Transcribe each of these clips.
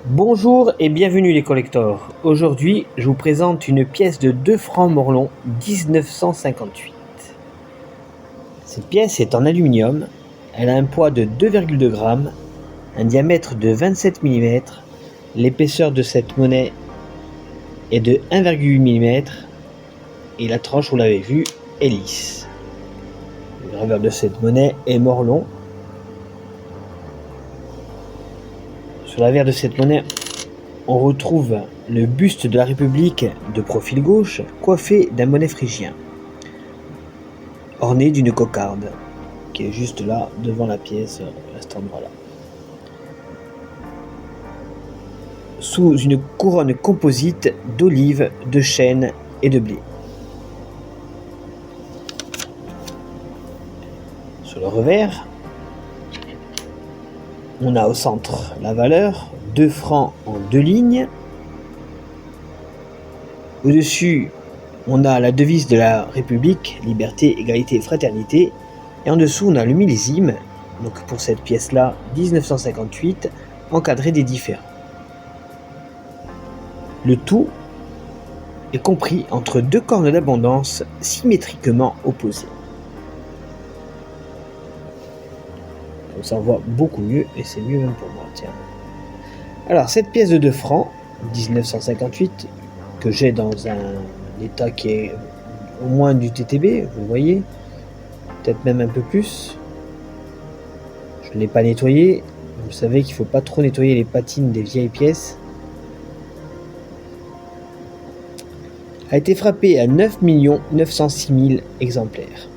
Bonjour et bienvenue les collectors. Aujourd'hui, je vous présente une pièce de 2 francs Morlon 1958. Cette pièce est en aluminium, elle a un poids de 2,2 g, un diamètre de 27 mm, l'épaisseur de cette monnaie est de 1,8 mm et la tranche, vous l'avez vu, est lisse. Le graveur de cette monnaie est Morlon. Sur l'avers de cette monnaie, on retrouve le buste de la République de profil gauche, coiffé d'un bonnet phrygien, orné d'une cocarde, qui est juste là, devant la pièce, à cet endroit-là. Sous une couronne composite d'olives, de chêne et de blé. Sur le revers, on a au centre la valeur, 2 francs en 2 lignes. Au-dessus, on a la devise de la République, liberté, égalité et fraternité. Et en dessous, on a le millésime, donc pour cette pièce-là, 1958, encadré des différents. Le tout est compris entre 2 cornes d'abondance symétriquement opposées. On s'en voit beaucoup mieux, et c'est mieux même pour moi, tiens. Alors, cette pièce de 2 francs, 1958, que j'ai dans un état qui est au moins du TTB, vous voyez, peut-être même un peu plus. Je ne l'ai pas nettoyé. Vous savez qu'il ne faut pas trop nettoyer les patines des vieilles pièces. A été frappée à 9 906 000 exemplaires.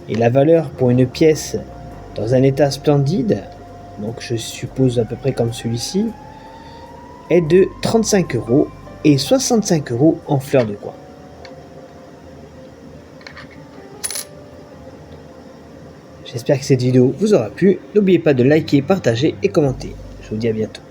Et la valeur pour une pièce dans un état splendide, donc je suppose à peu près comme celui-ci, est de 35 € et 65 € en fleurs de bois. J'espère que cette vidéo vous aura plu. N'oubliez pas de liker, partager et commenter. Je vous dis à bientôt.